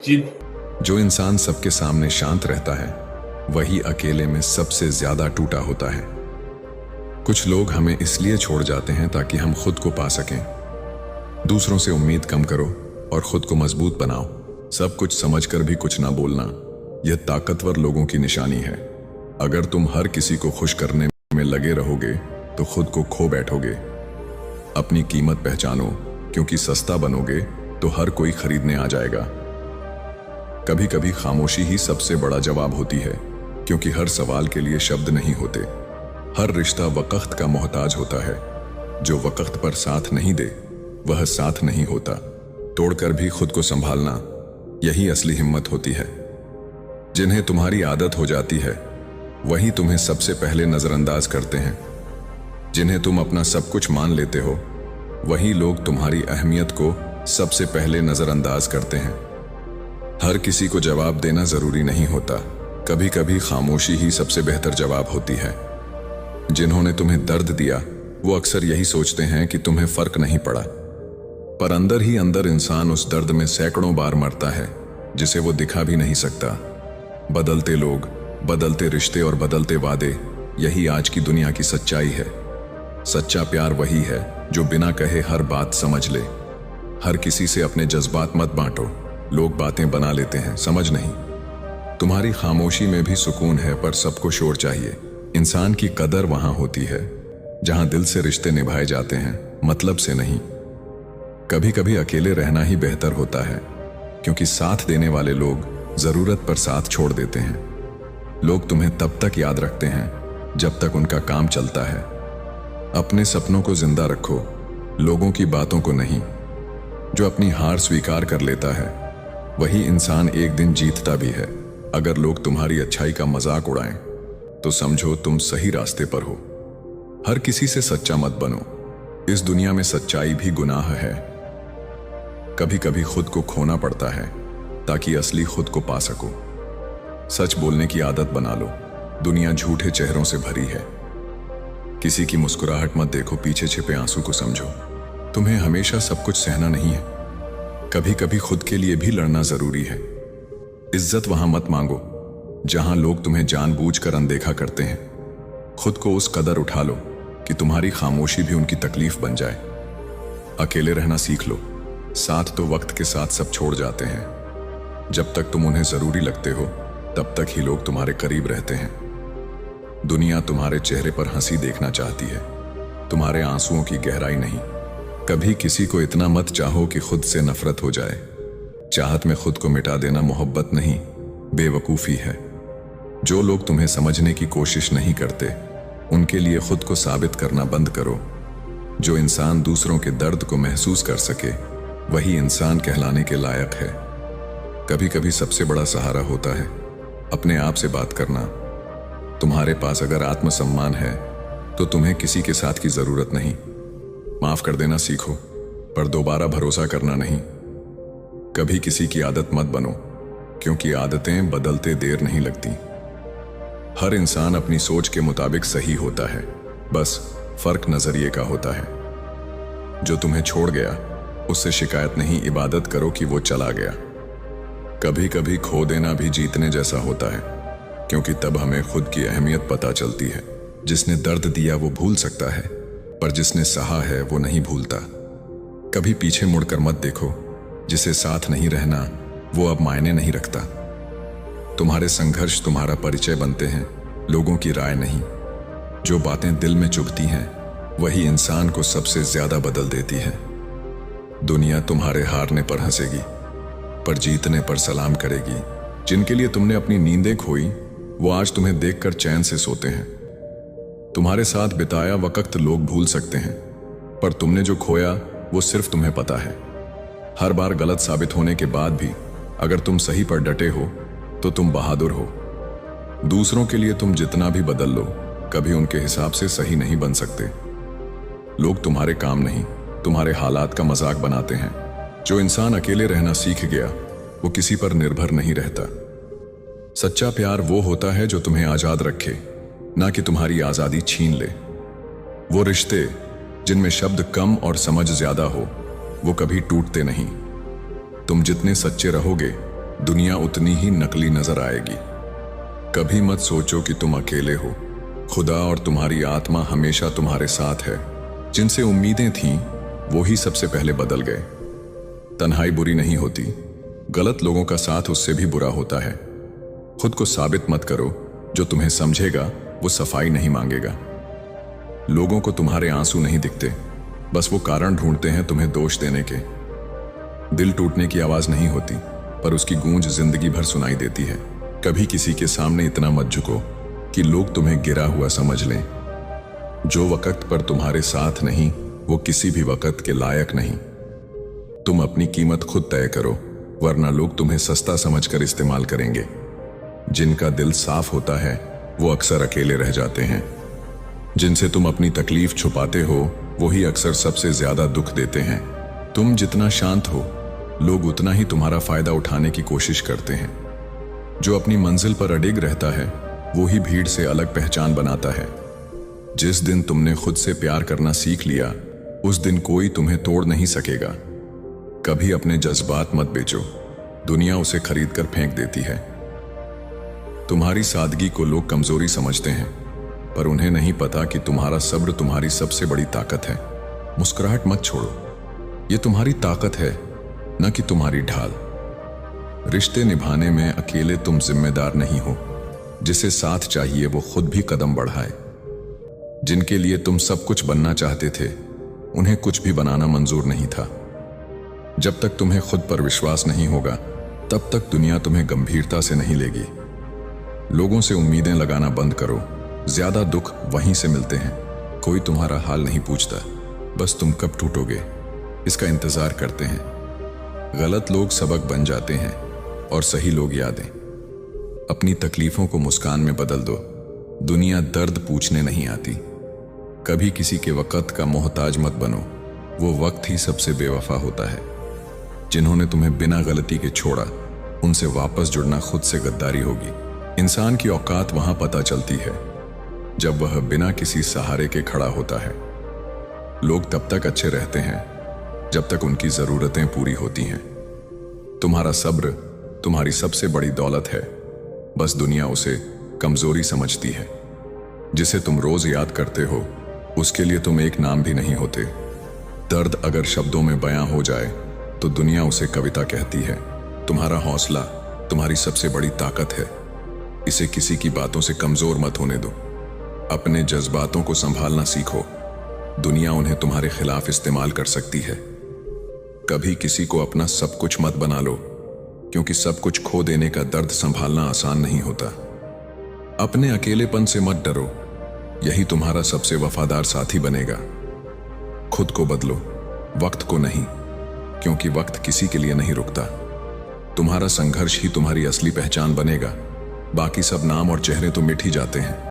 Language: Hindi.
जी। जो इंसान सबके सामने शांत रहता है वही अकेले में सबसे ज्यादा टूटा होता है। कुछ लोग हमें इसलिए छोड़ जाते हैं ताकि हम खुद को पा सकें। दूसरों से उम्मीद कम करो और खुद को मजबूत बनाओ। सब कुछ समझकर भी कुछ ना बोलना, यह ताकतवर लोगों की निशानी है। अगर तुम हर किसी को खुश करने में लगे रहोगे तो खुद को खो बैठोगे। अपनी कीमत पहचानो, क्योंकि सस्ता बनोगे तो हर कोई खरीदने आ जाएगा। कभी कभी खामोशी ही सबसे बड़ा जवाब होती है, क्योंकि हर सवाल के लिए शब्द नहीं होते। हर रिश्ता वक्त का मोहताज होता है। जो वक्त पर साथ नहीं दे वह साथ नहीं होता। तोड़कर भी खुद को संभालना, यही असली हिम्मत होती है। जिन्हें तुम्हारी आदत हो जाती है वही तुम्हें सबसे पहले नजरअंदाज करते हैं। जिन्हें तुम अपना सब कुछ मान लेते हो वही लोग तुम्हारी अहमियत को सबसे पहले नजरअंदाज करते हैं। हर किसी को जवाब देना जरूरी नहीं होता। कभी कभी खामोशी ही सबसे बेहतर जवाब होती है। जिन्होंने तुम्हें दर्द दिया वो अक्सर यही सोचते हैं कि तुम्हें फर्क नहीं पड़ा, पर अंदर ही अंदर इंसान उस दर्द में सैकड़ों बार मरता है जिसे वो दिखा भी नहीं सकता। बदलते लोग, बदलते रिश्ते और बदलते वादे, यही आज की दुनिया की सच्चाई है। सच्चा प्यार वही है जो बिना कहे हर बात समझ ले। हर किसी से अपने जज्बात मत बांटो। लोग बातें बना लेते हैं, समझ नहीं। तुम्हारी खामोशी में भी सुकून है, पर सबको शोर चाहिए। इंसान की कदर वहां होती है जहां दिल से रिश्ते निभाए जाते हैं, मतलब से नहीं। कभी कभी अकेले रहना ही बेहतर होता है, क्योंकि साथ देने वाले लोग जरूरत पर साथ छोड़ देते हैं। लोग तुम्हें तब तक याद रखते हैं जब तक उनका काम चलता है। अपने सपनों को जिंदा रखो, लोगों की बातों को नहीं। जो अपनी हार स्वीकार कर लेता है वही इंसान एक दिन जीतता भी है। अगर लोग तुम्हारी अच्छाई का मजाक उड़ाएं तो समझो तुम सही रास्ते पर हो। हर किसी से सच्चा मत बनो, इस दुनिया में सच्चाई भी गुनाह है। कभी कभी खुद को खोना पड़ता है ताकि असली खुद को पा सको। सच बोलने की आदत बना लो, दुनिया झूठे चेहरों से भरी है। किसी की मुस्कुराहट मत देखो, पीछे छिपे आंसू को समझो। तुम्हें हमेशा सब कुछ सहना नहीं है, कभी कभी खुद के लिए भी लड़ना जरूरी है। इज्जत वहां मत मांगो जहां लोग तुम्हें जानबूझकर अनदेखा करते हैं। खुद को उस कदर उठा लो कि तुम्हारी खामोशी भी उनकी तकलीफ बन जाए। अकेले रहना सीख लो, साथ तो वक्त के साथ सब छोड़ जाते हैं। जब तक तुम उन्हें जरूरी लगते हो तब तक ही लोग तुम्हारे करीब रहते हैं। दुनिया तुम्हारे चेहरे पर हंसी देखना चाहती है, तुम्हारे आंसुओं की गहराई नहीं। कभी किसी को इतना मत चाहो कि खुद से नफरत हो जाए। चाहत में खुद को मिटा देना मोहब्बत नहीं, बेवकूफी है। जो लोग तुम्हें समझने की कोशिश नहीं करते उनके लिए खुद को साबित करना बंद करो। जो इंसान दूसरों के दर्द को महसूस कर सके वही इंसान कहलाने के लायक है। कभी कभी सबसे बड़ा सहारा होता है अपने आप से बात करना। तुम्हारे पास अगर आत्मसम्मान है तो तुम्हें किसी के साथ की जरूरत नहीं। माफ कर देना सीखो, पर दोबारा भरोसा करना नहीं। कभी किसी की आदत मत बनो, क्योंकि आदतें बदलते देर नहीं लगती। हर इंसान अपनी सोच के मुताबिक सही होता है, बस फर्क नजरिए का होता है। जो तुम्हें छोड़ गया उससे शिकायत नहीं, इबादत करो कि वो चला गया। कभी कभी खो देना भी जीतने जैसा होता है, क्योंकि तब हमें खुद की अहमियत पता चलती है। जिसने दर्द दिया वो भूल सकता है, पर जिसने सहा है वो नहीं भूलता। कभी पीछे मुड़कर मत देखो, जिसे साथ नहीं रहना वो अब मायने नहीं रखता। तुम्हारे संघर्ष तुम्हारा परिचय बनते हैं, लोगों की राय नहीं। जो बातें दिल में चुभती हैं वही इंसान को सबसे ज्यादा बदल देती है। दुनिया तुम्हारे हारने पर हंसेगी, पर जीतने पर सलाम करेगी। जिनके लिए तुमने अपनी नींदें खोई वो आज तुम्हें देखकर चैन से सोते हैं। तुम्हारे साथ बिताया वक्त लोग भूल सकते हैं, पर तुमने जो खोया वो सिर्फ तुम्हें पता है। हर बार गलत साबित होने के बाद भी अगर तुम सही पर डटे हो तो तुम बहादुर हो। दूसरों के लिए तुम जितना भी बदल लो कभी उनके हिसाब से सही नहीं बन सकते। लोग तुम्हारे काम नहीं, तुम्हारे हालात का मजाक बनाते हैं। जो इंसान अकेले रहना सीख गया वो किसी पर निर्भर नहीं रहता। सच्चा प्यार वो होता है जो तुम्हें आजाद रखे, ना कि तुम्हारी आजादी छीन ले। वो रिश्ते जिनमें शब्द कम और समझ ज्यादा हो वो कभी टूटते नहीं। तुम जितने सच्चे रहोगे दुनिया उतनी ही नकली नजर आएगी। कभी मत सोचो कि तुम अकेले हो। खुदा और तुम्हारी आत्मा हमेशा तुम्हारे साथ है। जिनसे उम्मीदें थीं वो ही सबसे पहले बदल गए। तन्हाई बुरी नहीं होती, गलत लोगों का साथ उससे भी बुरा होता है। खुद को साबित मत करो, जो तुम्हें समझेगा वो सफाई नहीं मांगेगा। लोगों को तुम्हारे आंसू नहीं दिखते, बस वो कारण ढूंढते हैं तुम्हें दोष देने के। दिल टूटने की आवाज नहीं होती, पर उसकी गूंज जिंदगी भर सुनाई देती है। कभी किसी के सामने इतना मत झुको कि लोग तुम्हें गिरा हुआ समझ लें। जो वक्त पर तुम्हारे साथ नहीं वो किसी भी वक्त के लायक नहीं। तुम अपनी कीमत खुद तय करो, वरना लोग तुम्हें सस्ता समझकर इस्तेमाल करेंगे। जिनका दिल साफ होता है वो अक्सर अकेले रह जाते हैं। जिनसे तुम अपनी तकलीफ छुपाते हो वही अक्सर सबसे ज्यादा दुख देते हैं। तुम जितना शांत हो, लोग उतना ही तुम्हारा फायदा उठाने की कोशिश करते हैं। जो अपनी मंजिल पर अडिग रहता है वो ही भीड़ से अलग पहचान बनाता है। जिस दिन तुमने खुद से प्यार करना सीख लिया, उस दिन कोई तुम्हें तोड़ नहीं सकेगा। कभी अपने जज्बात मत बेचो, दुनिया उसे खरीद कर फेंक देती है। तुम्हारी सादगी को लोग कमजोरी समझते हैं, पर उन्हें नहीं पता कि तुम्हारा सब्र तुम्हारी सबसे बड़ी ताकत है। मुस्कुराहट मत छोड़ो, ये तुम्हारी ताकत है, न कि तुम्हारी ढाल। रिश्ते निभाने में अकेले तुम जिम्मेदार नहीं हो। जिसे साथ चाहिए वो खुद भी कदम बढ़ाए। जिनके लिए तुम सब कुछ बनना चाहते थे, उन्हें कुछ भी बनाना मंजूर नहीं था। जब तक तुम्हें खुद पर विश्वास नहीं होगा, तब तक दुनिया तुम्हें गंभीरता से नहीं लेगी। लोगों से उम्मीदें लगाना बंद करो, ज्यादा दुख वहीं से मिलते हैं। कोई तुम्हारा हाल नहीं पूछता, बस तुम कब टूटोगे इसका इंतजार करते हैं। गलत लोग सबक बन जाते हैं और सही लोग यादें। अपनी तकलीफों को मुस्कान में बदल दो। दुनिया दर्द पूछने नहीं आती। कभी किसी के वक्त का मोहताज मत बनो, वो वक्त ही सबसे बेवफा होता है। जिन्होंने तुम्हें बिना गलती के छोड़ा, उनसे वापस जुड़ना खुद से गद्दारी होगी। इंसान की औकात वहां पता चलती है जब वह बिना किसी सहारे के खड़ा होता है। लोग तब तक अच्छे रहते हैं जब तक उनकी जरूरतें पूरी होती हैं। तुम्हारा सब्र तुम्हारी सबसे बड़ी दौलत है, बस दुनिया उसे कमजोरी समझती है। जिसे तुम रोज याद करते हो, उसके लिए तुम एक नाम भी नहीं होते। दर्द अगर शब्दों में बयां हो जाए तो दुनिया उसे कविता कहती है। तुम्हारा हौसला तुम्हारी सबसे बड़ी ताकत है। इसे किसी की बातों से कमजोर मत होने दो। अपने जज्बातों को संभालना सीखो, दुनिया उन्हें तुम्हारे खिलाफ इस्तेमाल कर सकती है। कभी किसी को अपना सब कुछ मत बना लो, क्योंकि सब कुछ खो देने का दर्द संभालना आसान नहीं होता। अपने अकेलेपन से मत डरो, यही तुम्हारा सबसे वफादार साथी बनेगा। खुद को बदलो, वक्त को नहीं, क्योंकि वक्त किसी के लिए नहीं रुकता। तुम्हारा संघर्ष ही तुम्हारी असली पहचान बनेगा। बाकी सब नाम और चेहरे तो मिट ही जाते हैं।